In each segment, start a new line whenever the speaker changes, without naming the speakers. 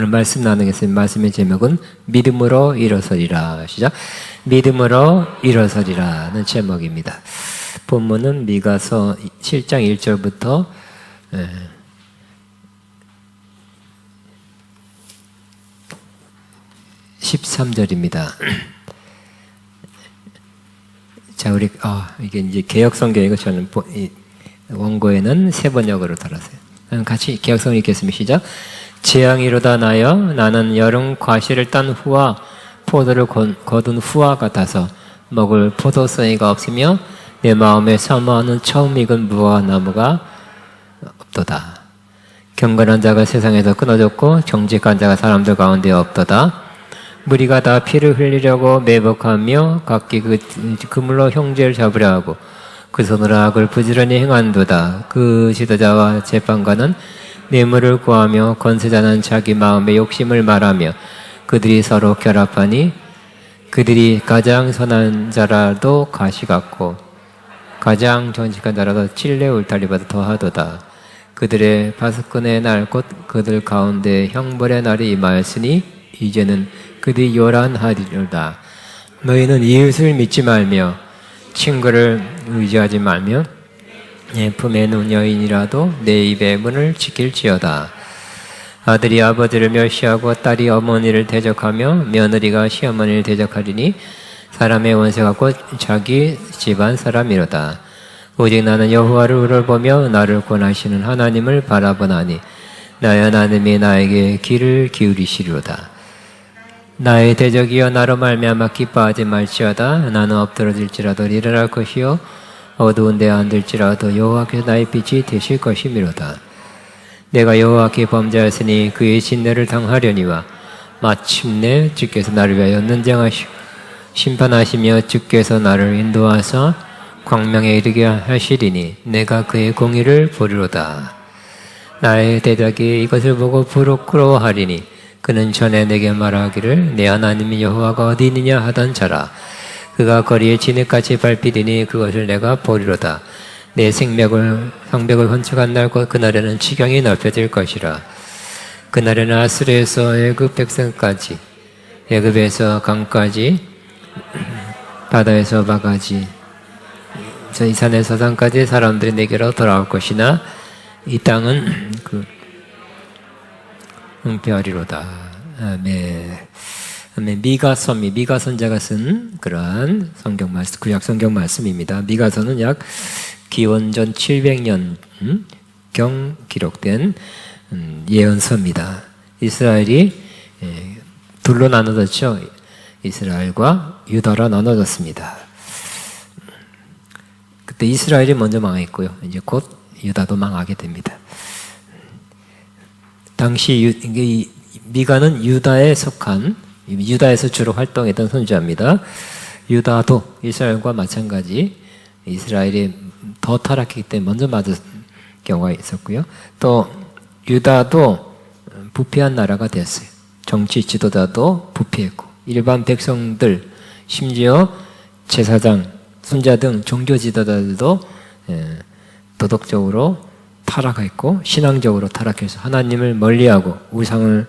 말씀 나누겠습니다. 말씀의 제목은 믿음으로 일어서리라. 시작. 믿음으로 일어서리라는 제목입니다. 본문은 미가서 7장 1절부터 13절입니다. 자, 우리 이게 이제 개역 성경이고 저는 원고에는 세 번역으로 달았어요. 같이 개역 성경 읽겠습니다. 시작. 재앙이로다 나여 나는 여름 과실을 딴 후와 포도를 거둔 후와 같아서 먹을 포도송이가 없으며 내 마음에 사모하는 처음 익은 무화 나무가 없도다. 경건한 자가 세상에서 끊어졌고 정직한 자가 사람들 가운데 없도다. 무리가 다 피를 흘리려고 매복하며 각기 그물로 형제를 잡으려 하고 그 손으로 악을 부지런히 행한도다. 그 지도자와 재판관은 뇌물을 구하며 권세자는 자기 마음의 욕심을 말하며 그들이 서로 결합하니 그들이 가장 선한 자라도 가시 같고 가장 정직한 자라도 칠레 울타리보다 더하도다. 그들의 파수꾼의 날 곧 그들 가운데 형벌의 날이 임하였으니 이제는 그들이 요란하리로다. 너희는 이웃을 믿지 말며 친구를 의지하지 말며 내 품에 놓은 여인이라도 내 입의 문을 지킬지어다. 아들이 아버지를 멸시하고 딸이 어머니를 대적하며 며느리가 시어머니를 대적하리니 사람의 원수가 곧 자기 집안 사람이로다. 오직 나는 여호와를 우러보며 나를 권하시는 하나님을 바라보나니 나의 하나님이 나에게 귀를 기울이시리로다. 나의 대적이여 나로 말미암아 기뻐하지 말지어다. 나는 엎드러질지라도 일어날 것이요 어두운 데 앉을지라도 여호와께서 나의 빛이 되실 것이미로다. 내가 여호와께 범죄하였으니 그의 진노를 당하려니와 마침내 주께서 나를 위하여 논쟁하시고 심판하시며 주께서 나를 인도하사 광명에 이르게 하시리니 내가 그의 공의를 보리로다. 나의 대적이 이것을 보고 부끄러워하리니 그는 전에 내게 말하기를 내 하나님이 여호와가 어디 있느냐 하던 자라. 그가 거리에 진흙같이 밟히리니 그것을 내가 보리로다. 내 성벽을 건축한 날 곧 그날에는 지경이 넓혀질 것이라. 그날에는 아수르에서 애굽 백성까지 애굽에서 강까지 바다에서 바가지 이 산에서 산까지 사람들이 내게로 돌아올 것이나 이 땅은 은폐하리로다. 아멘. 미가서입니다. 미가 선자가 쓴 그러한 성경 말씀, 구약 성경 말씀입니다. 미가서는 약 기원전 700년 경 기록된 예언서입니다. 이스라엘이 둘로 나눠졌죠. 이스라엘과 유다로 나눠졌습니다. 그때 이스라엘이 먼저 망했고요. 이제 곧 유다도 망하게 됩니다. 당시 미가는 유다에 속한 유다에서 주로 활동했던 선지자입니다. 유다도 이스라엘과 마찬가지 이스라엘이 더 타락했기 때문에 먼저 맞은 경우가 있었고요. 또 유다도 부패한 나라가 됐어요. 정치 지도자도 부패했고 일반 백성들 심지어 제사장, 순자 등 종교 지도자들도 도덕적으로 타락했고 신앙적으로 타락해서 하나님을 멀리하고 우상을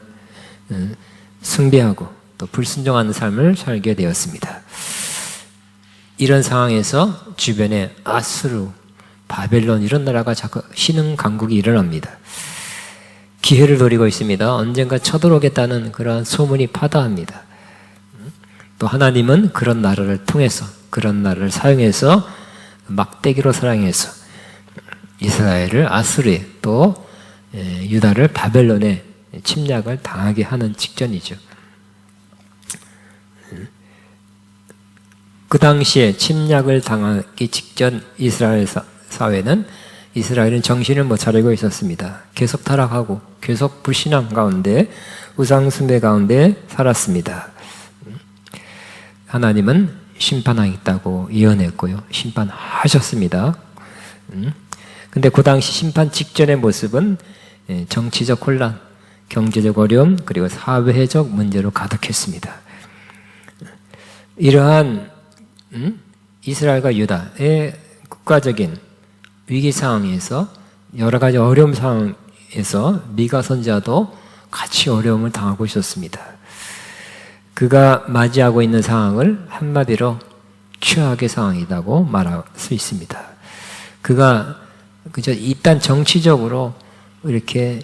숭배하고 또 불순종하는 삶을 살게 되었습니다. 이런 상황에서 주변에 아수르, 바벨론 이런 나라가 자꾸 신흥 강국이 일어납니다. 기회를 노리고 있습니다. 언젠가 쳐들어오겠다는 그러한 소문이 파다합니다. 또 하나님은 그런 나라를 통해서 그런 나라를 사용해서 막대기로 사용해서 이스라엘을 아수르에 또 유다를 바벨론에 침략을 당하게 하는 직전이죠. 그 당시에 침략을 당하기 직전 이스라엘 사회는 이스라엘은 정신을 못 차리고 있었습니다. 계속 타락하고 계속 불신앙 가운데 우상 숭배 가운데 살았습니다. 하나님은 심판하겠다고 예언했고요. 심판하셨습니다. 근데 그 당시 심판 직전의 모습은 정치적 혼란, 경제적 어려움, 그리고 사회적 문제로 가득했습니다. 이러한 이스라엘과 유다의 국가적인 위기 상황에서 여러 가지 어려움 상황에서 미가 선지자도 같이 어려움을 당하고 있었습니다. 그가 맞이하고 있는 상황을 한마디로 최악의 상황이라고 말할 수 있습니다. 그가 그저 일단 정치적으로 이렇게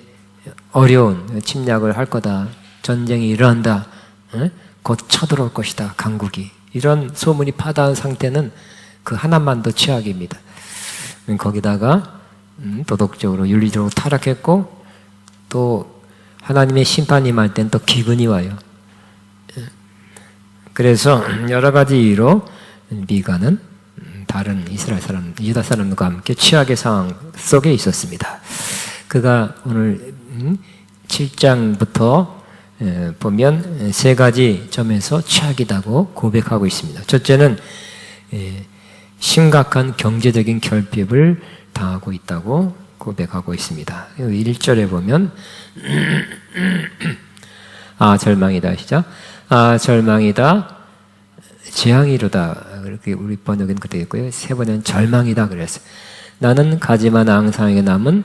어려운 침략을 할 거다, 전쟁이 일어난다, 곧 쳐들어올 것이다, 강국이, 이런 소문이 파다한 상태는 그 하나만도 최악입니다. 거기다가 도덕적으로 윤리적으로 타락했고 또 하나님의 심판이 임할 땐 또 기근이 와요. 그래서 여러 가지 이유로 미가는 다른 이스라엘 사람, 유다 사람과 함께 최악의 상황 속에 있었습니다. 그가 오늘 7장부터 보면 세 가지 점에서 최악이라고 고백하고 있습니다. 첫째는 심각한 경제적인 결핍을 당하고 있다고 고백하고 있습니다. 1절에 보면 절망이다 시작. 절망이다, 재앙이로다, 그렇게 우리 번역은 그때 있고요. 세 번은 절망이다 그랬어요. 나는 가지만 앙상하게 남은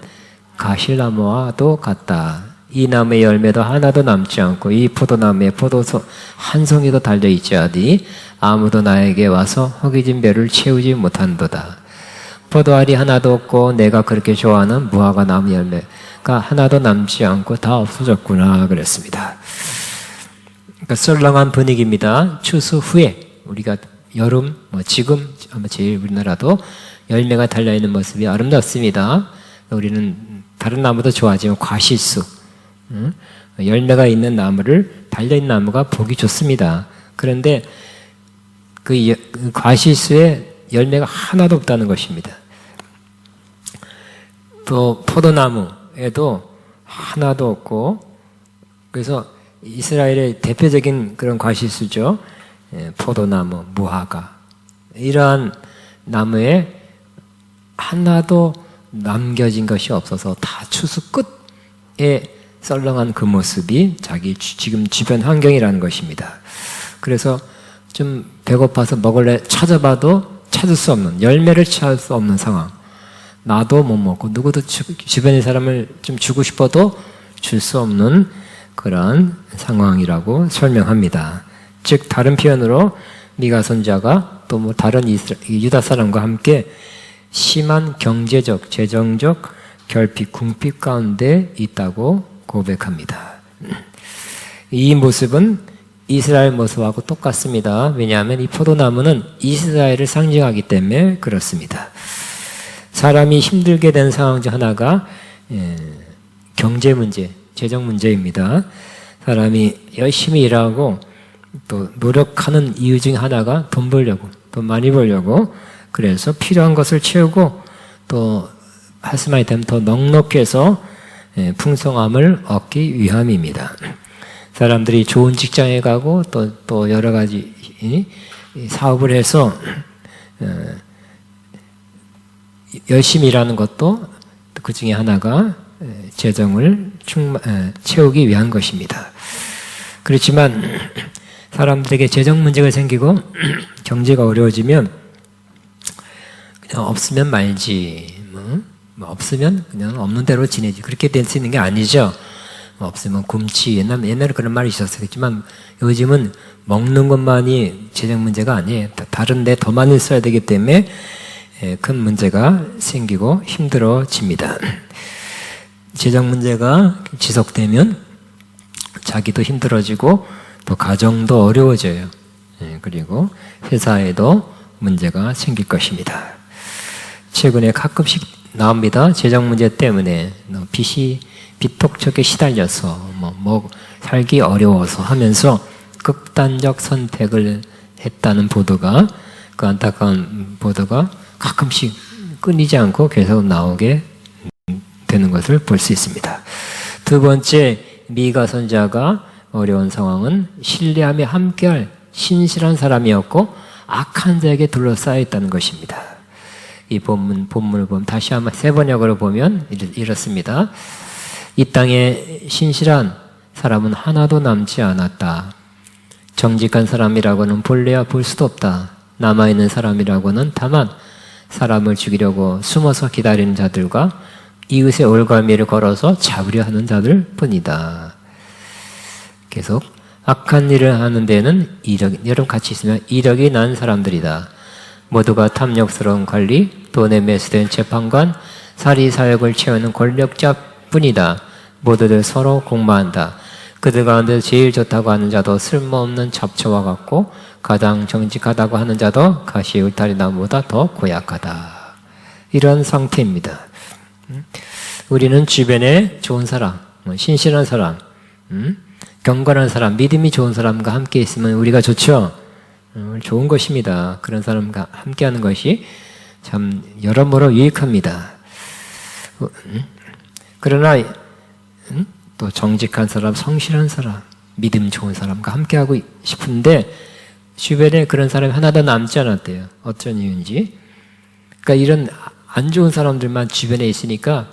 가실나무와도 같다. 이 나무의 열매도 하나도 남지 않고 이 포도나무에 포도소 한 송이도 달려있지 않으니 아무도 나에게 와서 허기진 배를 채우지 못한도다. 포도알이 하나도 없고 내가 그렇게 좋아하는 무화과 나무 열매가 하나도 남지 않고 다 없어졌구나 그랬습니다. 그러니까 썰렁한 분위기입니다. 추수 후에 우리가 여름, 지금 아마 제일 우리나라도 열매가 달려있는 모습이 아름답습니다. 우리는 다른 나무도 좋아하지만 과실수, 열매가 있는 나무를, 달려있는 나무가 보기 좋습니다. 그런데 그 과실수에 열매가 하나도 없다는 것입니다. 또 포도나무에도 하나도 없고, 그래서 이스라엘의 대표적인 그런 과실수죠. 포도나무, 무화과, 이러한 나무에 하나도 남겨진 것이 없어서 다 추수 끝에 썰렁한 그 모습이 자기 지금 주변 환경이라는 것입니다. 그래서 좀 배고파서 먹을래 찾아봐도 찾을 수 없는, 열매를 찾을 수 없는 상황. 나도 못 먹고 누구도 주변의 사람을 좀 주고 싶어도 줄 수 없는 그런 상황이라고 설명합니다. 즉 다른 표현으로 미가 선지자가 또 뭐 다른 유다 사람과 함께 심한 경제적, 재정적 결핍, 궁핍 가운데 있다고 고백합니다. 이 모습은 이스라엘 모습하고 똑같습니다. 왜냐하면 이 포도나무는 이스라엘을 상징하기 때문에 그렇습니다. 사람이 힘들게 된 상황 중 하나가 경제 문제, 재정 문제입니다. 사람이 열심히 일하고 또 노력하는 이유 중 하나가 돈 벌려고, 돈 많이 벌려고, 그래서 필요한 것을 채우고 또 하스마이 되면 더 넉넉해서 풍성함을 얻기 위함입니다. 사람들이 좋은 직장에 가고 또 여러 가지 사업을 해서 열심히 일하는 것도 그 중에 하나가 재정을 채우기 위한 것입니다. 그렇지만 사람들에게 재정 문제가 생기고 경제가 어려워지면 그냥 없으면 말지, 뭐 없으면 그냥 없는 대로 지내지, 그렇게 될 수 있는 게 아니죠. 없으면 굶지, 옛날에 그런 말이 있었겠지만 요즘은 먹는 것만이 재정 문제가 아니에요. 다른 데 더 많이 써야 되기 때문에 큰 문제가 생기고 힘들어집니다. 재정 문제가 지속되면 자기도 힘들어지고 또 가정도 어려워져요. 그리고 회사에도 문제가 생길 것입니다. 최근에 가끔씩 나옵니다. 재정 문제 때문에 빚독촉에 시달려서 살기 어려워서 하면서 극단적 선택을 했다는 보도가, 그 안타까운 보도가 가끔씩 끊이지 않고 계속 나오게 되는 것을 볼 수 있습니다. 두 번째, 미가 선지자가 어려운 상황은 신뢰하며 함께할 신실한 사람이었고 악한 자에게 둘러싸여 있다는 것입니다. 이 본문을 보면 다시 한번 세 번역으로 보면 이렇습니다. 이 땅에 신실한 사람은 하나도 남지 않았다. 정직한 사람이라고는 볼래야 볼 수도 없다. 남아있는 사람이라고는 다만 사람을 죽이려고 숨어서 기다리는 자들과 이웃의 올가미를 걸어서 잡으려 하는 자들 뿐이다. 계속 악한 일을 하는 데는 여러분 같이 있으면 이력이 난 사람들이다. 모두가 탐욕스러운 관리, 돈에 매수된 재판관, 사리사욕을 채우는 권력자뿐이다. 모두들 서로 공모한다. 그들 가운데 제일 좋다고 하는 자도 쓸모없는 잡초와 같고 가장 정직하다고 하는 자도 가시 울타리 나무보다 더 고약하다. 이런 상태입니다. 우리는 주변에 좋은 사람, 신실한 사람, 경건한 사람, 믿음이 좋은 사람과 함께 있으면 우리가 좋죠. 좋은 것입니다. 그런 사람과 함께하는 것이 참 여러모로 유익합니다. 그러나 또 정직한 사람, 성실한 사람, 믿음 좋은 사람과 함께하고 싶은데 주변에 그런 사람이 하나도 남지 않았대요. 어쩐 이유인지. 그러니까 이런 안 좋은 사람들만 주변에 있으니까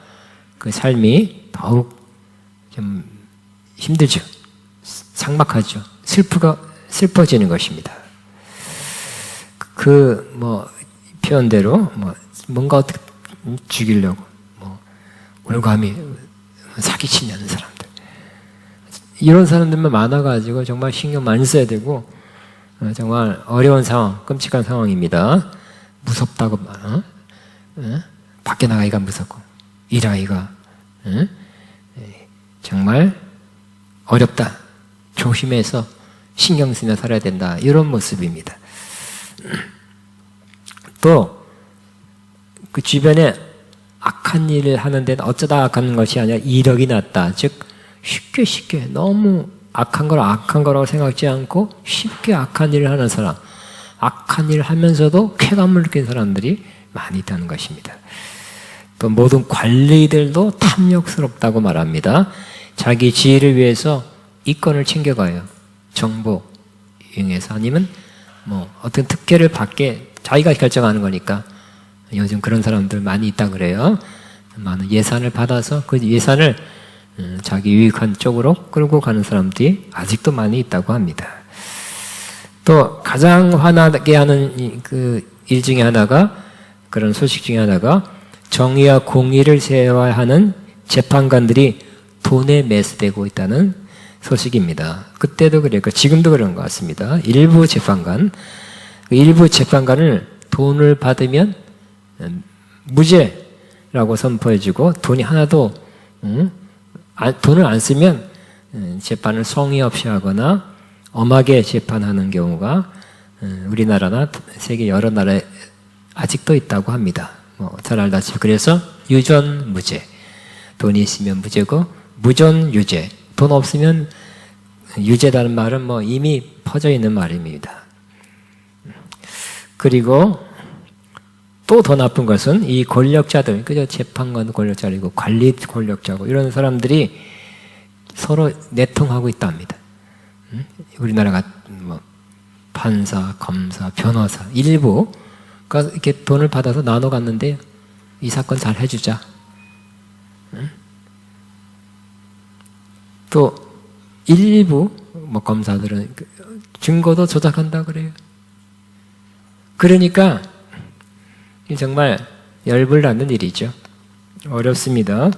그 삶이 더욱 좀 힘들죠. 삭막하죠. 슬퍼지는 것입니다. 표현대로 뭔가 어떻게 죽이려고 올감이 사기치려는 사람들. 이런 사람들만 많아가지고 정말 신경 많이 써야 되고 정말 어려운 상황, 끔찍한 상황입니다. 무섭다고 밖에 나가기가 무섭고 일하기가 정말 어렵다. 조심해서 신경 쓰며 살아야 된다. 이런 모습입니다. 또 그 주변에 악한 일을 하는 데는 어쩌다 악한 것이 아니라 이력이 났다. 즉 쉽게 너무 악한 걸 악한 거라고 생각지 않고 쉽게 악한 일을 하는 사람, 악한 일을 하면서도 쾌감을 느끼는 사람들이 많이 있다는 것입니다. 또 모든 관리들도 탐욕스럽다고 말합니다. 자기 지위를 위해서 이권을 챙겨가요. 정보 이용해서 아니면 어떤 특혜를 받게 자기가 결정하는 거니까 요즘 그런 사람들 많이 있다 그래요. 많은 예산을 받아서 그 예산을 자기 유익한 쪽으로 끌고 가는 사람들이 아직도 많이 있다고 합니다. 또 가장 화나게 하는 그 일 중에 하나가 그런 소식 중에 하나가 정의와 공의를 세워하는 재판관들이 돈에 매수되고 있다는 소식입니다. 그때도 그랬고 지금도 그런 것 같습니다. 일부 재판관을 돈을 받으면 무죄라고 선포해주고 돈이 하나도 돈을 안 쓰면 재판을 성의 없이 하거나 엄하게 재판하는 경우가 우리나라나 세계 여러 나라에 아직도 있다고 합니다. 잘 알다시피 그래서 유전 무죄, 돈이 있으면 무죄고 무전 유죄, 돈 없으면 유죄라는 말은 이미 퍼져 있는 말입니다. 그리고 또 더 나쁜 것은 이 권력자들, 그저 재판관 권력자이고 관리 권력자고 이런 사람들이 서로 내통하고 있답니다. 우리나라가 판사, 검사, 변호사 일부가 이렇게 돈을 받아서 나눠 갔는데 이 사건 잘 해주자. 또 일부 검사들은 증거도 조작한다 그래요. 그러니까 정말 열불 나는 일이죠. 어렵습니다.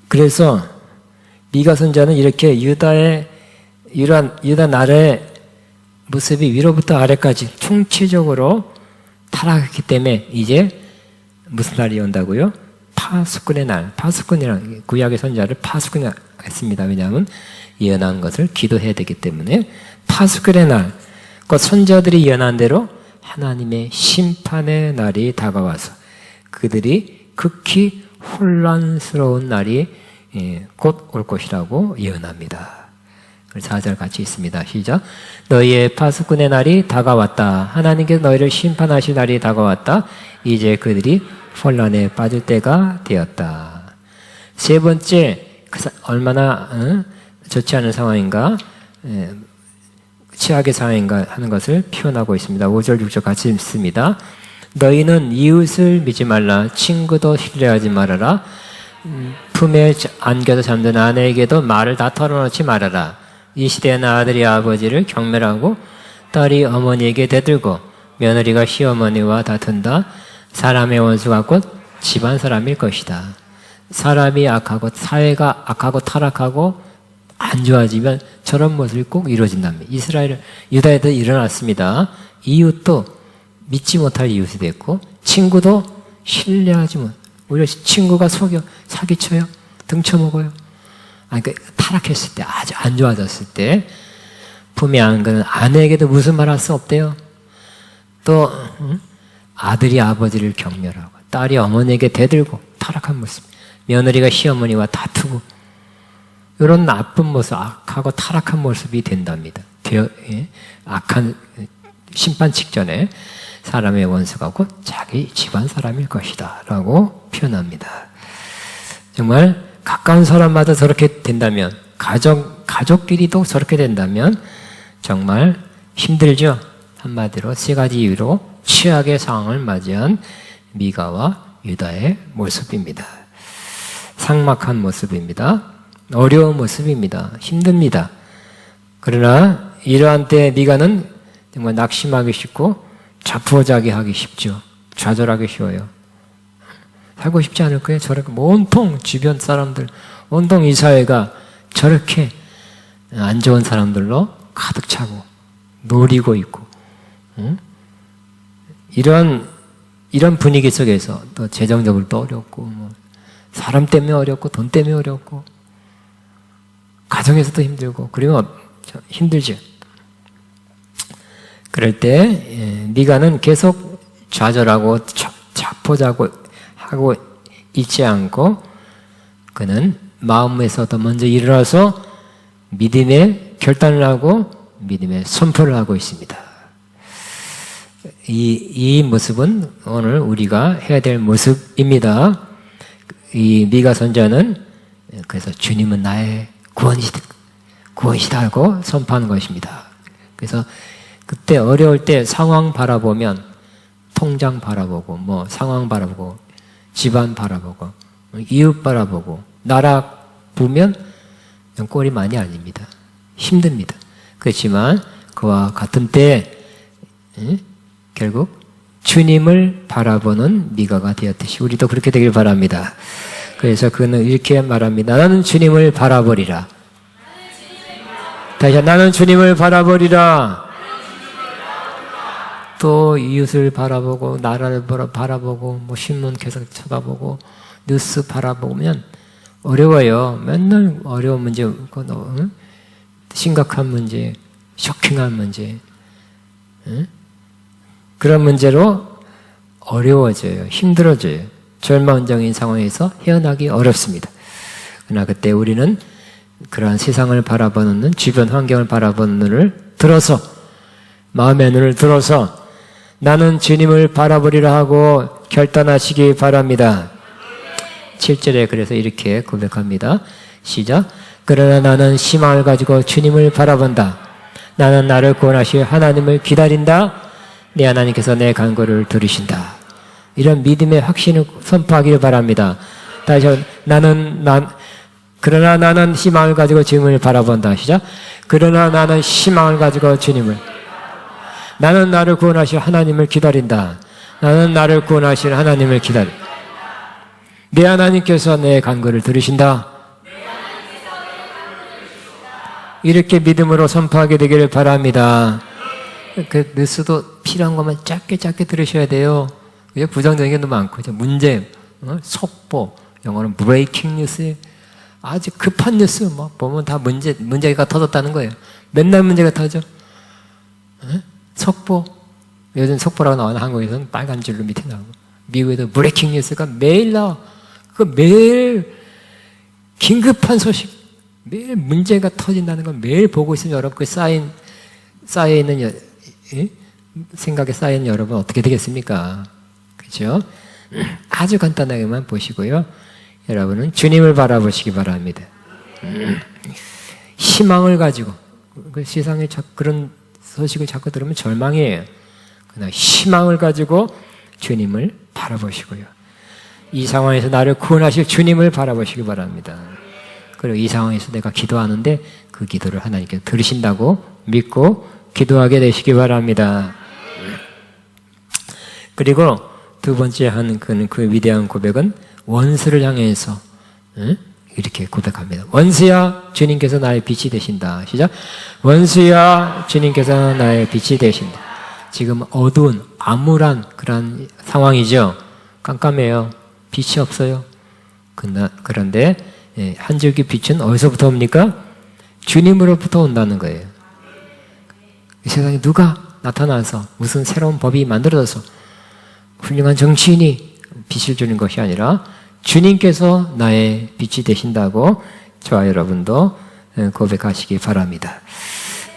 그래서 미가 선자는 이렇게 유다 나라의 모습이 위로부터 아래까지 총체적으로 타락했기 때문에 이제 무슨 날이 온다고요? 파수꾼의 날. 파수꾼이란 구약의 선자를 파수꾼이라 했습니다. 왜냐하면 예언한 것을 기도해야 되기 때문에 파수꾼의 날. 그 선자들이 예언한 대로 하나님의 심판의 날이 다가와서 그들이 극히 혼란스러운 날이 곧 올 것이라고 예언합니다. 4절 같이 있습니다. 시작. 너희의 파수꾼의 날이 다가왔다. 하나님께서 너희를 심판하실 날이 다가왔다. 이제 그들이 혼란에 빠질 때가 되었다. 세 번째, 얼마나 좋지 않은 상황인가, 최악의 상황인가 하는 것을 표현하고 있습니다. 5절, 6절 같이 읽습니다. 너희는 이웃을 믿지 말라. 친구도 신뢰하지 말아라. 품에 안겨서 잠든 아내에게도 말을 다 털어놓지 말아라. 이 시대에는 아들이 아버지를 경멸하고 딸이 어머니에게 대들고 며느리가 시어머니와 다툰다. 사람의 원수가 곧 집안 사람일 것이다. 사람이 악하고 사회가 악하고 타락하고 안 좋아지면 저런 모습이 꼭 이루어진답니다. 유다에도 일어났습니다. 이웃도 믿지 못할 이웃이 됐고 친구도 신뢰하지 못. 오히려 친구가 속여 사기쳐요. 등쳐먹어요. 그러니까 타락했을 때, 아주 안 좋아졌을 때 품에 안은 거는 아내에게도 무슨 말 할 수 없대요. 또 아들이 아버지를 격렬하고 딸이 어머니에게 대들고 타락한 모습, 며느리가 시어머니와 다투고 이런 나쁜 모습, 악하고 타락한 모습이 된답니다. 악한 심판 직전에 사람의 원수가 곧 자기 집안 사람일 것이다 라고 표현합니다. 정말 가까운 사람마다 저렇게 된다면, 가족끼리도 저렇게 된다면 정말 힘들죠. 한마디로 세 가지 이유로 최악의 상황을 맞이한 미가와 유다의 모습입니다. 삭막한 모습입니다. 어려운 모습입니다. 힘듭니다. 그러나 이러한 때 미가는 정말 낙심하기 쉽고 자포자기하기 쉽죠. 좌절하기 쉬워요. 살고 싶지 않을 거예요. 저렇게 온통 주변 사람들, 온통 이 사회가 저렇게 안 좋은 사람들로 가득 차고 노리고 있고, 이런 분위기 속에서 또 재정적으로 또 어렵고, 뭐 사람 때문에 어렵고, 돈 때문에 어렵고, 가정에서도 힘들고, 그러면 힘들죠. 그럴 때 미가는 계속 좌절하고 자포자기하고 있지 않고 그는 마음에서도 먼저 일어나서 믿음의 결단을 하고 믿음의 선포를 하고 있습니다. 이 모습은 오늘 우리가 해야 될 모습입니다. 이 미가 선자는 그래서 주님은 나의 구원이시다 하고 선포하는 것입니다. 그래서 그때 어려울 때 상황 바라보면 통장 바라보고 뭐 상황 바라보고 집안 바라보고 이웃 바라보고 나라 보면 꼴이 많이 아닙니다. 힘듭니다. 그렇지만 그와 같은 때 결국 주님을 바라보는 미가가 되었듯이 우리도 그렇게 되길 바랍니다. 그래서 그는 이렇게 말합니다. 나는 주님을 바라보리라. 다시 나는 주님을 바라보리라. 또 이웃을 바라보고 나라를 바라보고 뭐 신문 계속 쳐다보고 뉴스 바라보면 어려워요. 맨날 어려운 문제, 심각한 문제, 쇼킹한 문제, 그런 문제로 어려워져요. 힘들어져요. 절망적인 상황에서 헤어나기 어렵습니다. 그러나 그때 우리는 그러한 세상을 바라보는 눈, 주변 환경을 바라보는 눈을 들어서, 마음의 눈을 들어서 나는 주님을 바라보리라 하고 결단하시기 바랍니다. 7절에 그래서 이렇게 고백합니다. 시작. 그러나 나는 희망을 가지고 주님을 바라본다. 나는 나를 구원하실 하나님을 기다린다. 내 하나님께서 내 간구를 들으신다. 이런 믿음의 확신을 선포하기를 바랍니다. 다시 그러나 나는 희망을 가지고 주님을 바라본다. 시작. 그러나 나는 희망을 가지고 주님을, 나는 나를 구원하실 하나님을 기다린다. 나는 나를 구원하실 하나님을 기다린다. 내 하나님께서 내 간구를 들으신다. 이렇게 믿음으로 선포하게 되기를 바랍니다. 그 뉴스도 필요한 것만 짧게 들으셔야 돼요. 부정적인 게 너무 많고, 문제, 속보, 영어는 브레이킹 뉴스, 아주 급한 뉴스, 뭐 보면 다 문제가 터졌다는 거예요. 맨날 문제가 터져. 속보, 요즘 속보라고 나오는 한국에서는 빨간 줄로 밑에 나오고, 미국에도 브레이킹 뉴스가 매일 나와. 그 매일 긴급한 소식, 매일 문제가 터진다는 걸 매일 보고 있으면 여러분 그 쌓여있는 생각에 쌓여있는 여러분 어떻게 되겠습니까? 그렇죠? 아주 간단하게만 보시고요. 여러분은 주님을 바라보시기 바랍니다. 희망을 가지고, 그 세상에 그런 소식을 자꾸 들으면 절망이에요. 그러나 희망을 가지고 주님을 바라보시고요. 이 상황에서 나를 구원하실 주님을 바라보시기 바랍니다. 그리고 이 상황에서 내가 기도하는데 그 기도를 하나님께서 들으신다고 믿고 기도하게 되시기 바랍니다. 그리고 두 번째 한 그 위대한 고백은 원수를 향해서 응? 이렇게 고백합니다. 원수야, 주님께서 나의 빛이 되신다. 시작. 원수야, 주님께서 나의 빛이 되신다. 지금 어두운 암울한 그런 상황이죠. 깜깜해요. 빛이 없어요. 그런데 한 줄기 빛은 어디서부터 옵니까? 주님으로부터 온다는 거예요. 이 세상에 누가 나타나서 무슨 새로운 법이 만들어져서 훌륭한 정치인이 빛을 주는 것이 아니라 주님께서 나의 빛이 되신다고 저와 여러분도 고백하시기 바랍니다.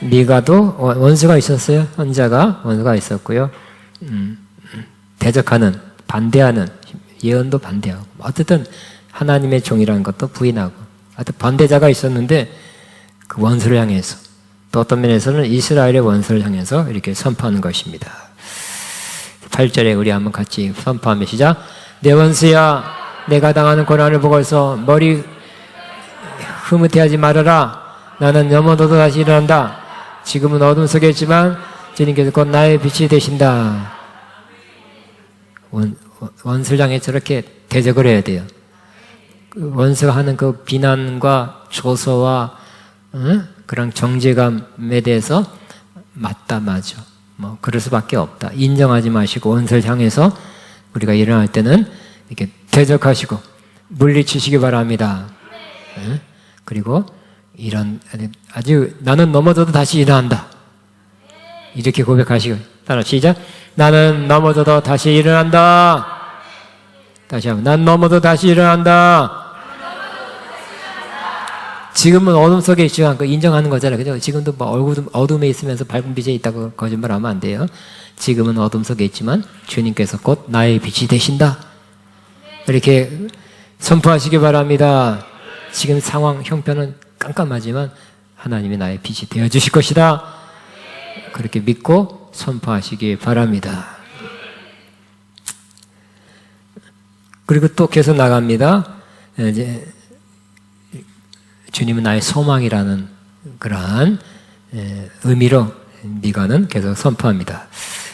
미가도 원수가 있었어요. 혼자가 원수가 있었고요. 대적하는, 반대하는, 예언도 반대하고 어쨌든 하나님의 종이라는 것도 부인하고 하여튼 반대자가 있었는데 그 원수를 향해서 또 어떤 면에서는 이스라엘의 원수를 향해서 이렇게 선포하는 것입니다. 8절에 우리 한번 같이 선포하며 시작. 내 원수야, 내가 당하는 고난을 보고서 머리 흐뭇해하지 말아라. 나는 넘어져도 다시 일어난다. 지금은 어둠 속에 있지만 주님께서 곧 나의 빛이 되신다. 원수를 향해 저렇게 대적을 해야 돼요. 원수가 하는 그 비난과 조소와 그런 정죄감에 대해서 맞다, 맞아. 뭐 그럴 수밖에 없다. 인정하지 마시고 원수를 향해서 우리가 일어날 때는 이렇게 대적하시고 물리치시기 바랍니다. 그리고 이런 아주 나는 넘어져도 다시 일어난다. 이렇게 고백하시고 따라 시작. 나는 넘어져도 다시 일어난다. 다시 한번. 난 넘어져도 다시 일어난다. 지금은 어둠 속에 있지만 그 인정하는 거잖아요. 그죠? 지금도 뭐 어둠에 있으면서 밝은 빛에 있다고 거짓말하면 안 돼요. 지금은 어둠 속에 있지만 주님께서 곧 나의 빛이 되신다. 이렇게 선포하시기 바랍니다. 지금 상황, 형편은 깜깜하지만 하나님이 나의 빛이 되어주실 것이다. 그렇게 믿고 선포하시기 바랍니다. 그리고 또 계속 나갑니다. 이제 주님은 나의 소망이라는 그러한 의미로 미가는 계속 선포합니다.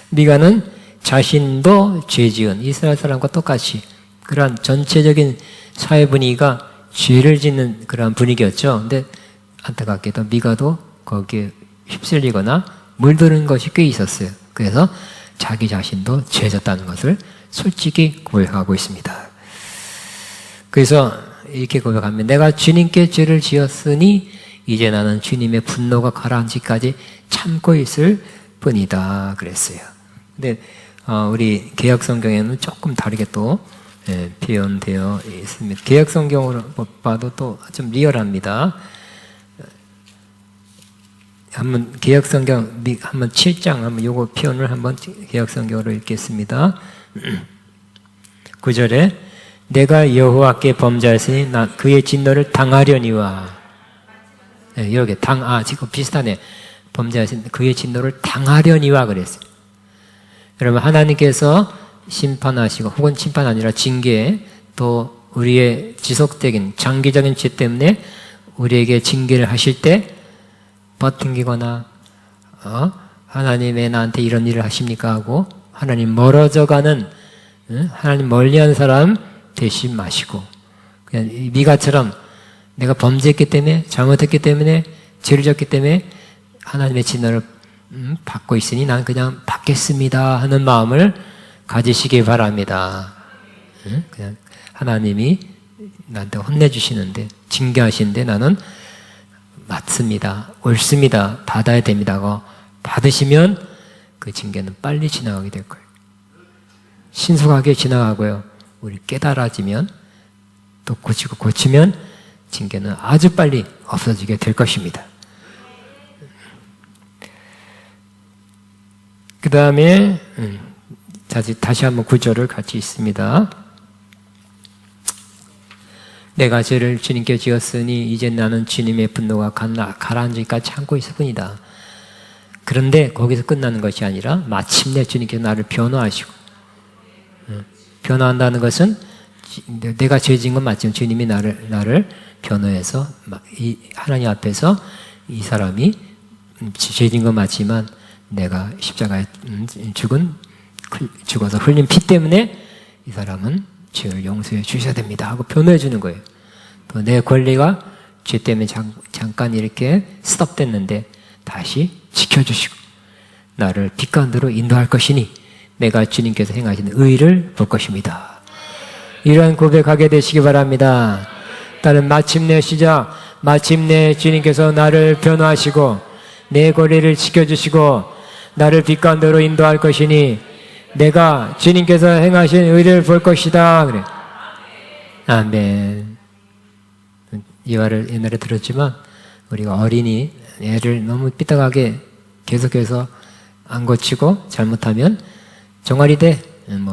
미가는 자신도 죄 지은 이스라엘 사람과 똑같이 그러한 전체적인 사회 분위기가 죄를 짓는 그러한 분위기였죠. 근데 안타깝게도 미가도 거기에 휩쓸리거나 물드는 것이 꽤 있었어요. 그래서 자기 자신도 죄졌다는 것을 솔직히 고백하고 있습니다. 그래서 이렇게 고백합니다. 내가 주님께 죄를 지었으니 이제 나는 주님의 분노가 가라앉기까지 참고 있을 뿐이다 그랬어요. 근데 우리 개역 성경에는 조금 다르게 또 표현되어 있습니다. 개역 성경으로 봐도 또 좀 리얼합니다. 한번 개역 성경 한번 7장 한번 요거 표현을 한번 개역 성경으로 읽겠습니다. 9절에 내가 여호와께 범죄하였으니 나 그의 진노를 당하려니와 이렇게 지금 비슷하네. 범죄하신 그의 진노를 당하려니와 그랬어요. 여러분 하나님께서 심판하시고 혹은 심판 아니라 징계 또 우리의 지속적인 장기적인 죄 때문에 우리에게 징계를 하실 때 버팅기거나 하나님 왜 나한테 이런 일을 하십니까 하고 하나님 멀어져가는 하나님 멀리한 사람 되지 마시고 그냥 미가처럼 내가 범죄했기 때문에 잘못했기 때문에 죄를 졌기 때문에 하나님의 진노를 받고 있으니 난 그냥 받겠습니다 하는 마음을 가지시기 바랍니다. 그냥 하나님이 나한테 혼내주시는데 징계하시는데 나는 맞습니다. 옳습니다. 받아야 됩니다 하고 받으시면 그 징계는 빨리 지나가게 될 거예요. 신속하게 지나가고요. 우리 깨달아지면 또 고치면 징계는 아주 빨리 없어지게 될 것입니다. 그 다음에 다시 한번 구절을 같이 읽습니다. 내가 죄를 주님께 지었으니 이제 나는 주님의 분노가 가라앉으니까 참고 있을 뿐이다. 그런데 거기서 끝나는 것이 아니라 마침내 주님께서 나를 변호하시고 변호한다는 것은 내가 죄 지은 건 맞지만 주님이 나를 변호해서 하나님 앞에서 이 사람이 죄 지은 건 맞지만 내가 십자가에 죽어서 흘린 피 때문에 이 사람은 죄를 용서해 주셔야 됩니다 하고 변호해 주는 거예요. 또 내 권리가 죄 때문에 잠깐 이렇게 스톱됐는데 다시 지켜주시고 나를 빛 가운데로 인도할 것이니 내가 주님께서 행하신 의를 볼 것입니다. 이러한 고백하게 되시기 바랍니다. 나는 마침내 마침내 주님께서 나를 변호하시고 내 권리를 지켜주시고 나를 빛 가운데로 인도할 것이니 내가 주님께서 행하신 의를 볼 것이다. 그래. 아멘. 이 말을 옛날에 들었지만 우리가 어린이 애를 너무 삐딱하게 계속해서 안 고치고 잘못하면 종아리 대,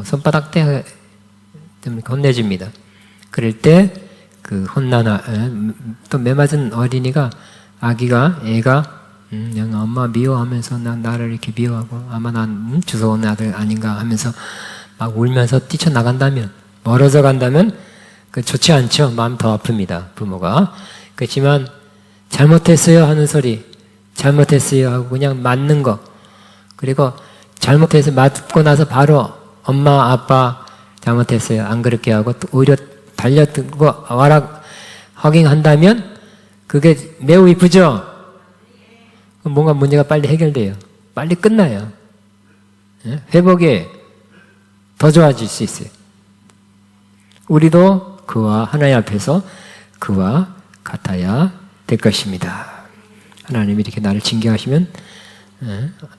손바닥 대 혼내줍니다. 그럴 때 그 또 매맞은 어린이가 애가 그냥 엄마 미워하면서 나를 이렇게 미워하고 아마 난 주워온 아들 아닌가 하면서 막 울면서 뛰쳐나간다면 멀어져 간다면 그 좋지 않죠. 마음 더 아픕니다. 부모가. 그렇지만 잘못했어요 하는 소리 잘못했어요 하고 그냥 맞는 거 그리고 잘못해서 맞고 나서 바로 엄마 아빠 잘못했어요 안 그렇게 하고 또 오히려 달려들고 와라 확인한다면 그게 매우 이쁘죠. 뭔가 문제가 빨리 해결돼요. 빨리 끝나요. 회복에 더 좋아질 수 있어요. 우리도 그와 하나님 앞에서 그와 같아야 될 것입니다. 하나님이 이렇게 나를 징계하시면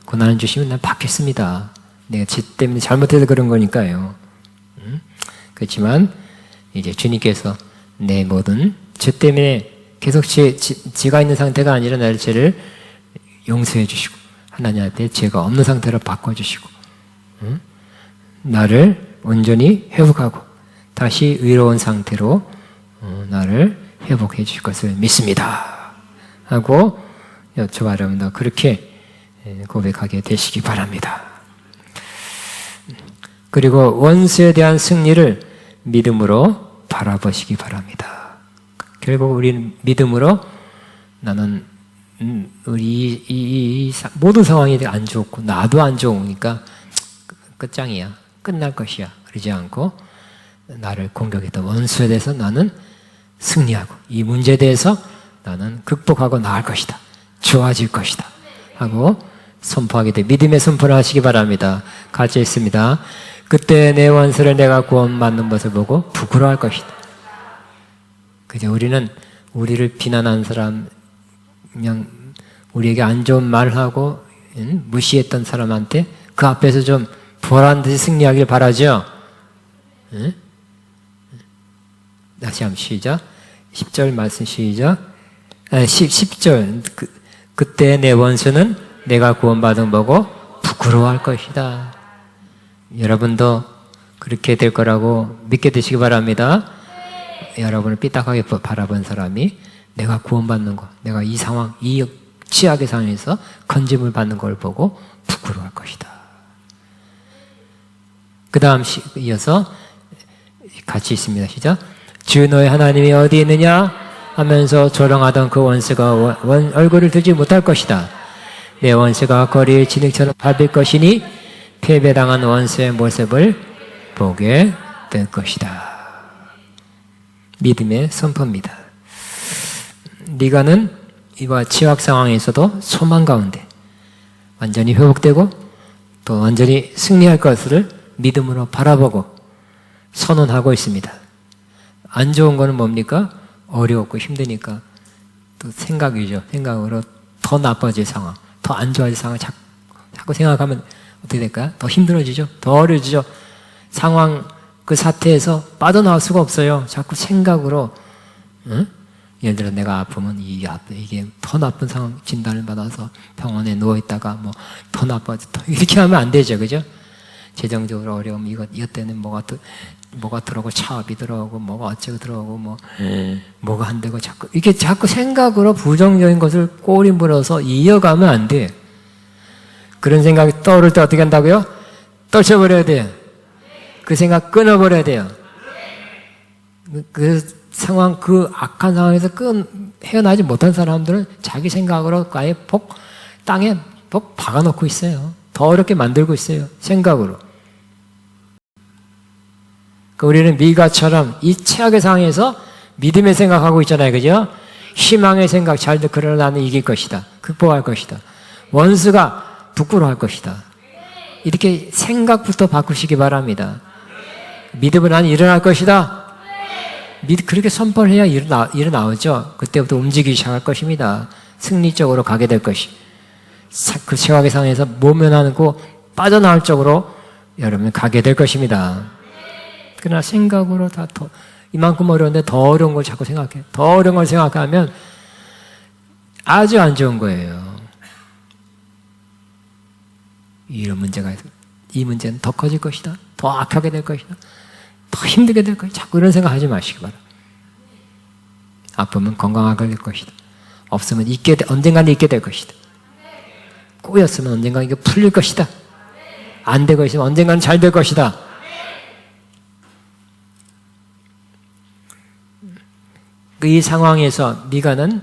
고난을 주시면 난 받겠습니다. 내가 죄 때문에 잘못해서 그런 거니까요. 그렇지만 이제 주님께서 내 모든 죄 때문에 계속 죄가 있는 상태가 아니라 나의 죄를 용서해 주시고 하나님 앞에 죄가 없는 상태로 바꿔주시고 나를 온전히 회복하고 다시 의로운 상태로 나를 회복해 주실 것을 믿습니다 하고 저와 여러분도 그렇게 고백하게 되시기 바랍니다. 그리고 원수에 대한 승리를 믿음으로 바라보시기 바랍니다. 결국 우리는 믿음으로 나는 우리 이 모든 상황이 안 좋고 나도 안 좋으니까 끝장이야. 끝날 것이야. 그러지 않고 나를 공격했던 원수에 대해서 나는 승리하고 이 문제에 대해서 나는 극복하고 나갈 것이다. 좋아질 것이다. 하고 선포하게 돼 믿음의 선포를 하시기 바랍니다. 같이 있습니다. 그때 내 원수를 내가 구원받는 것을 보고 부끄러워할 것이다. 그죠? 우리는 우리를 비난한 사람, 그냥 우리에게 안 좋은 말을 하고 무시했던 사람한테 그 앞에서 좀 보란 듯이 승리하길 바라죠. 다시 한번 시작. 10절 말씀 시작. 10절 그때 내 원수는 내가 구원받은 보고 부끄러워할 것이다. 여러분도 그렇게 될 거라고 믿게 되시기 바랍니다. 여러분을 삐딱하게 바라본 사람이 내가 구원받는 거, 내가 이 상황, 이 취약의 상황에서 건짐을 받는 걸 보고 부끄러워할 것이다. 그 다음 이어서 같이 있습니다. 시작. 주 너의 하나님이 어디 있느냐 하면서 조롱하던 그 원수가 얼굴을 들지 못할 것이다. 내 원수가 거리의 진흙처럼 밟을 것이니 패배당한 원수의 모습을 보게 될 것이다. 믿음의 선포입니다. 네가는 이와 취약 상황에서도 소망 가운데 완전히 회복되고 또 완전히 승리할 것을 믿음으로 바라보고 선언하고 있습니다. 안 좋은 거는 뭡니까? 어려웠고 힘드니까 또 생각이죠. 생각으로 더 나빠질 상황, 더 안 좋아질 상황 자꾸 생각하면 어떻게 될까요? 더 힘들어지죠. 더 어려워지죠. 상황 그 사태에서 빠져나올 수가 없어요. 자꾸 생각으로 예를 들어 내가 아프면 이게 더 나쁜 상황 진단을 받아서 병원에 누워있다가 뭐 더 나빠져. 이렇게 하면 안 되죠. 그죠? 재정적으로 어려우면 이것 때문에 뭐가 들어오고 차압이 들어오고 뭐가 어쩌고 들어오고 뭐가 안 되고 자꾸 생각으로 부정적인 것을 꼬리 물어서 이어가면 안 돼. 그런 생각이 떠오를 때 어떻게 한다고요? 떨쳐버려야 돼요. 그 생각 끊어버려야 돼요. 그 상황, 그 악한 상황에서 헤어나지 못한 사람들은 자기 생각으로 아예 땅에 박아놓고 있어요. 더 어렵게 만들고 있어요. 생각으로. 우리는 미가처럼 이 최악의 상황에서 믿음의 생각하고 있잖아요. 그죠? 희망의 생각 잘 그러나 나는 이길 것이다. 극복할 것이다. 원수가 부끄러워할 것이다. 이렇게 생각부터 바꾸시기 바랍니다. 믿음은 나는 일어날 것이다. 그렇게 선포를 해야 일어나오죠. 그때부터 움직이기 시작할 것입니다. 승리적으로 가게 될 것이. 그 최악의 상황에서 모면하고 빠져나올 쪽으로 여러분 가게 될 것입니다. 그러나 생각으로 다 이만큼 어려운데 더 어려운 걸 자꾸 생각해. 더 어려운 걸 생각하면 아주 안 좋은 거예요. 이런 문제가 있어. 이 문제는 더 커질 것이다. 더 악하게 될 것이다. 더 힘들게 될 것이다. 자꾸 이런 생각 하지 마시기 바랍니다. 아프면 건강하게 될 것이다. 없으면 언젠가는 있게 될 것이다. 꼬였으면 언젠가 이게 풀릴 것이다. 안 되고 있으면 언젠가는 잘 될 것이다. 이 상황에서 미가는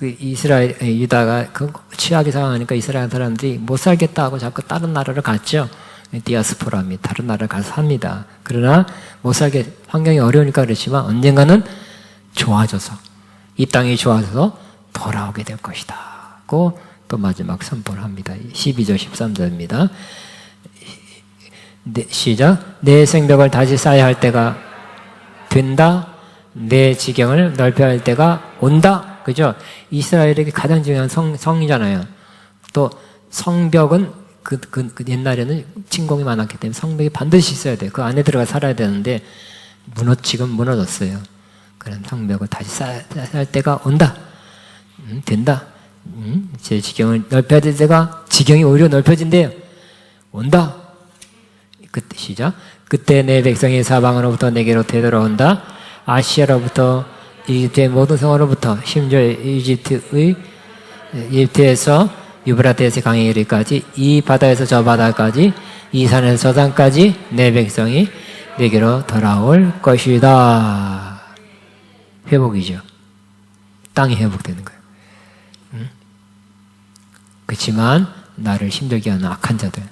유다가 취하게 상황하니까 이스라엘 사람들이 못 살겠다 하고 자꾸 다른 나라를 갔죠. 디아스포라입니다. 다른 나라를 가서 삽니다. 그러나 못 살게 환경이 어려우니까 그렇지만 언젠가는 좋아져서 이 땅이 좋아져서 돌아오게 될 것이다. 고 또 마지막 선포를 합니다. 12절 13절입니다. 시작. 내 생벽을 다시 쌓아야 할 때가 된다. 내 지경을 넓혀야 할 때가 온다. 그죠? 이스라엘에게 가장 중요한 성이잖아요. 또 성벽은 그 옛날에는 침공이 많았기 때문에 성벽이 반드시 있어야 돼요. 그 안에 들어가 살아야 되는데 지금 무너졌어요. 그런 성벽을 다시 쌓아야 할 때가 온다. 된다. 제 지경을 넓혀야 될 때가 지경이 오히려 넓혀진대요. 온다. 그때 시작. 그때 내 백성이 사방으로부터 내게로 되돌아온다. 아시아로부터 이집트의 모든 성으로부터 심지어 이집트에서 유브라데스 강에 이르기까지 이 바다에서 저 바다까지 이 산에서 저 산까지 내 백성이 내게로 돌아올 것이다. 회복이죠. 땅이 회복되는 거예요. 그렇지만 나를 힘들게 하는 악한 자들,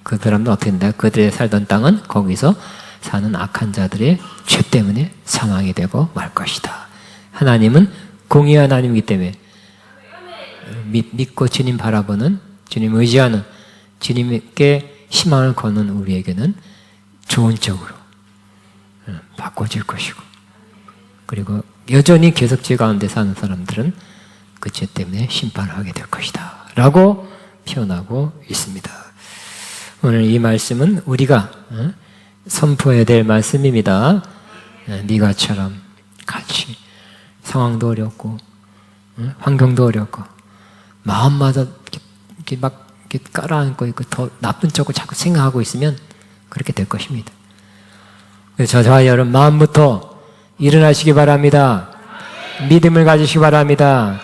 그 사람들 어떻게 된다? 그들의 살던 땅은 거기서 사는 악한 자들의 죄 때문에 사망이 되고 말 것이다. 하나님은 공의의 하나님이기 때문에 믿고 주님 바라보는, 주님 의지하는, 주님께 희망을 거는 우리에게는 좋은 쪽으로 바꿔줄 것이고, 그리고 여전히 계속 죄 가운데 사는 사람들은 그 죄 때문에 심판을 하게 될 것이다 라고 표현하고 있습니다. 오늘 이 말씀은 우리가 선포해야 될 말씀입니다. 미가처럼 같이 상황도 어렵고 환경도 어렵고 마음마다 이렇게 막 이렇게 깔아앉고 있고 더 나쁜 쪽을 자꾸 생각하고 있으면 그렇게 될 것입니다. 그래서 저와 여러분 마음부터 일어나시기 바랍니다. 믿음을 가지시기 바랍니다.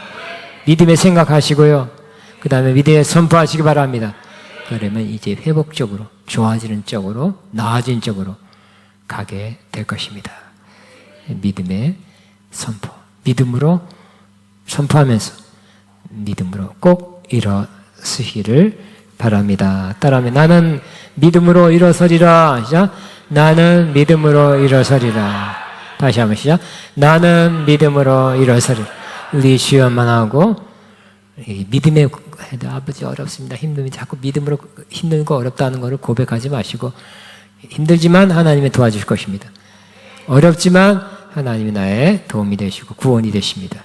믿음에 생각하시고요. 그 다음에 믿음에 선포하시기 바랍니다. 그러면 이제 회복적으로 좋아지는 쪽으로 나아진 쪽으로 가게 될 것입니다. 믿음의 선포, 믿음으로 선포하면서 믿음으로 꼭 일어서기를 바랍니다. 따라하면 나는 믿음으로 일어서리라. 시작. 나는 믿음으로 일어서리라. 다시 한번 시작. 나는 믿음으로 일어서리라. 우리 주여만 하고 믿음의 아버지 어렵습니다. 힘듭니다. 자꾸 믿음으로 힘든 거 어렵다는 것을 고백하지 마시고 힘들지만 하나님이 도와주실 것입니다. 어렵지만 하나님이 나의 도움이 되시고 구원이 되십니다.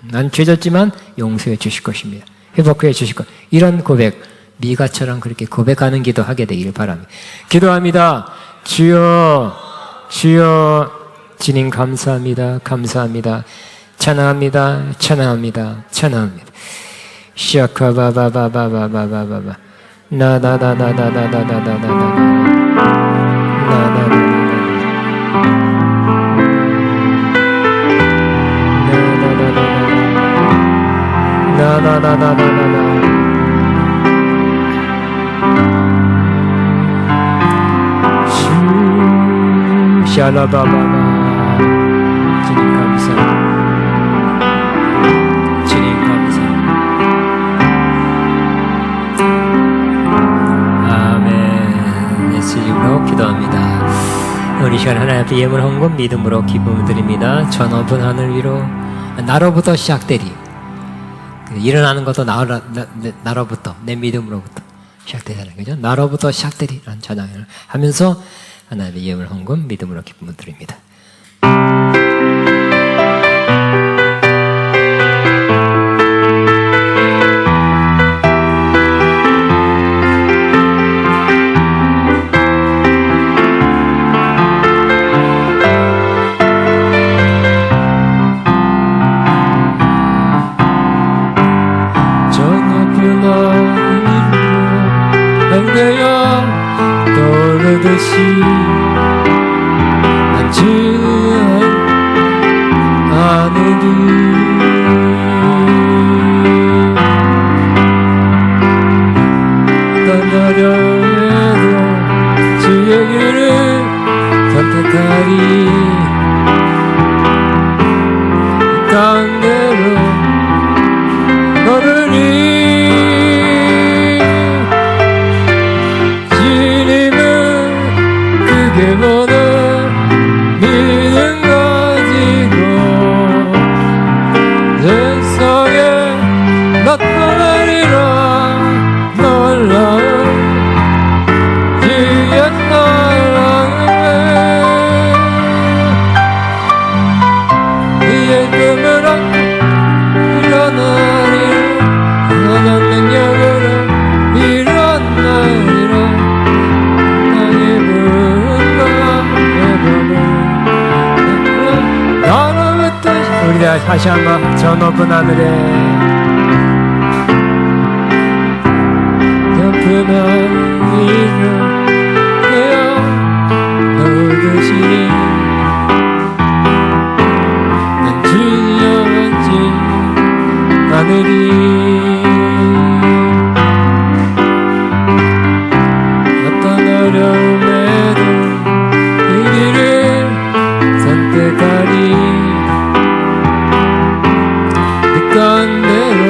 난 죄졌지만 용서해 주실 것입니다. 회복해 주실 것. 이런 고백, 미가처럼 그렇게 고백하는 기도하게 되기를 바랍니다. 기도합니다. 주여, 주여, 주님 감사합니다. 감사합니다. 찬양합니다. 찬양합니다. 찬양합니다. 시아카바바바바바바바바 샬라바바바. 주님 감사합니다. 주님 감사합니다. 아멘. 예수 이름으로 기도합니다. 우리 시간 하나님 앞에 예물 헌금 믿음으로 기쁨을 드립니다. 저 높은 하늘 위로 나로부터 시작되리. 일어나는 것도 나로부터, 내 믿음으로부터 시작되잖아요. 그죠? 나로부터 시작되리 라는 찬양을 하면서 하나님의 예물 헌금 믿음으로 기쁨을 드립니다.
떠오르듯이 낮은 하늘이 떠나려해도 주의 길을 선택하리 땅대로 걸으리 너는 믿음 가지고 세상에 나타나리라 놀라운 주의 사랑에 그의 꿈을 안고 일어나리라 선한 능력으로 일어나리라 나의 우리 다시 한번 저 높은 하늘에 높은 하늘을 깨어 떠오르듯이 난 주여진 하늘이 어떤 어려움에도 그 길을 선택하리 딴대로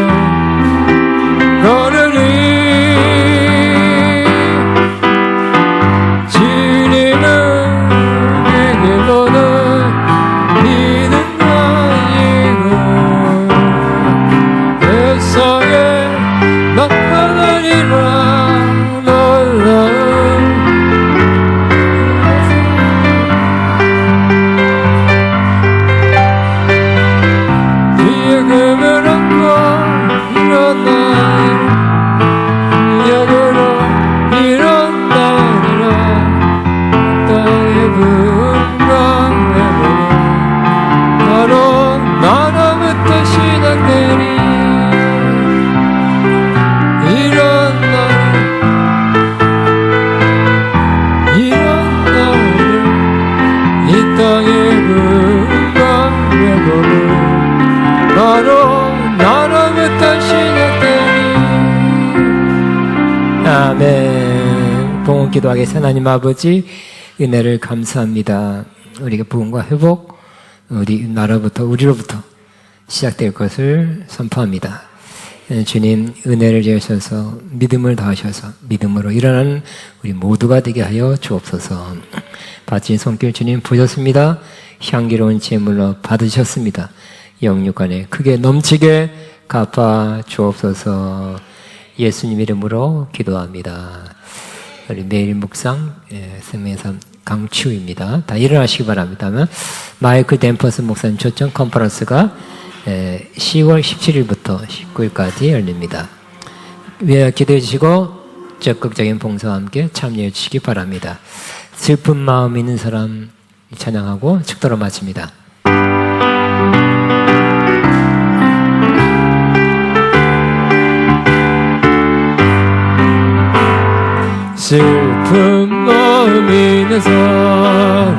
걸으리 주님은 내게로는 믿음 가지고 세상에 나타나리라 놀라운 주의 금을 능력으로 일어나리라 땅의 분광에 바로 나로부터 시작되리 일어나리라 이 땅의 분광에 바로 나로부터 시작되리
아멘. 봉헌 기도하겠습니다. 하나님 아버지 은혜를 감사합니다. 우리가 부흥과 회복 우리 나라부터 우리로부터 시작될 것을 선포합니다. 주님 은혜를 주셔서 믿음을 더하셔서 믿음으로 일어나는 우리 모두가 되게 하여 주옵소서. 바친 손길 주님 보셨습니다. 향기로운 제물로 받으셨습니다. 영육 안에 크게 넘치게 갚아 주옵소서. 예수님 이름으로 기도합니다. 우리 매일 묵상 생명의 삶 강추입니다. 다 일어나시기 바랍니다. 마이클 댐퍼스 목사님 초청 컨퍼런스가 10월 17일부터 19일까지 열립니다. 기도해 주시고 적극적인 봉사와 함께 참여해 주시기 바랍니다. 슬픈 마음 있는 사람 찬양하고 축도로 마칩니다.
슬픈 마음 있는 사람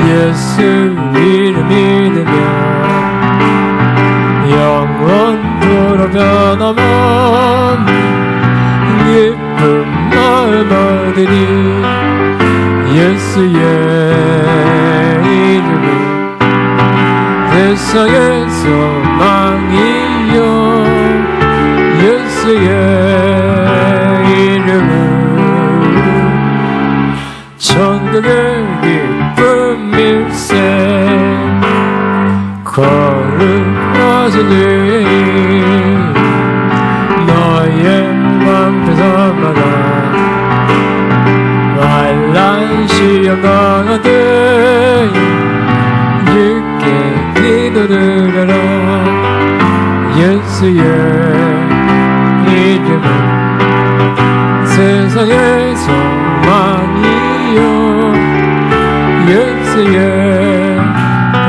예수 이름 믿으며 영원토록 변함없는 기쁜 마음 얻으리 예수의 이름은 세상의 소망이요 예수의 이름은 천국 천국의 기쁨일세 거룩하신 주님 너의 맘에서 막아 환난 시험 가운데 주께 기도드려라 예수의 이름은 세상의 소망이요 예수의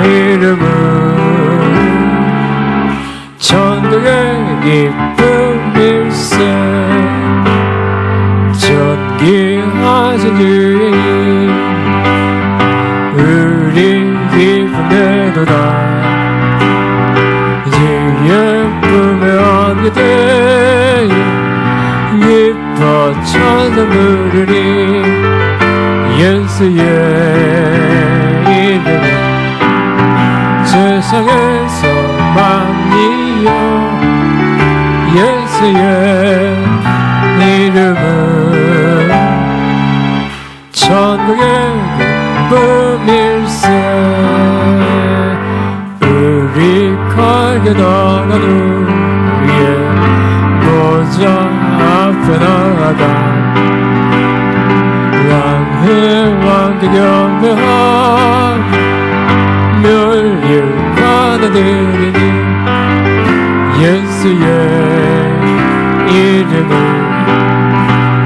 이름은 천국의 기쁨일세 존귀하신 주님 우리 기쁨에도다 주의 품에 안게 되어 기뻐 찬송 부르리 예수의 이름은 세상의 소망이요 예수의 이름은 천국의 기쁨일세 우리 갈게 나가는 위에 보좌 앞에 나아가 왕의 왕께 경배하며 멸류관을 드리니 예수의 이름은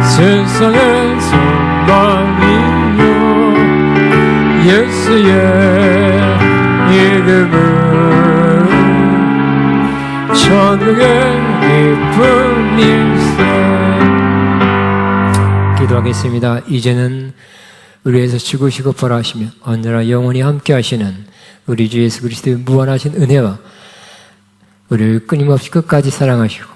세상의 소망이요 예수의 이름은 천국의 기쁨일세.
기도하겠습니다. 이제는 우리에서 죽으시고 부활하시며 언제나 영원히 함께 하시는 우리 주 예수 그리스도의 무한하신 은혜와 우리를 끊임없이 끝까지 사랑하시고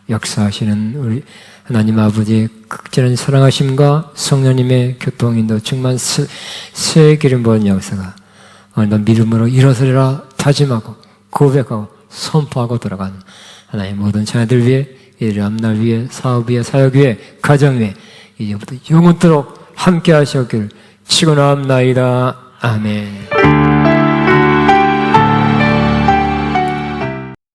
역사하시는 우리 하나님 아버지의 극진한 사랑하심과 성령님의 교통인도 충만 새 기름 부은 역사가 오늘도 믿음으로 일어서리라 다짐하고 고백하고 선포하고 돌아가는 하나님의 모든 자녀들 위해 이들 앞날 위해 사업 위해 사역 위해 가정 위해 이제부터 영원토록 함께 하시길 치고 나옵나이다. 아멘.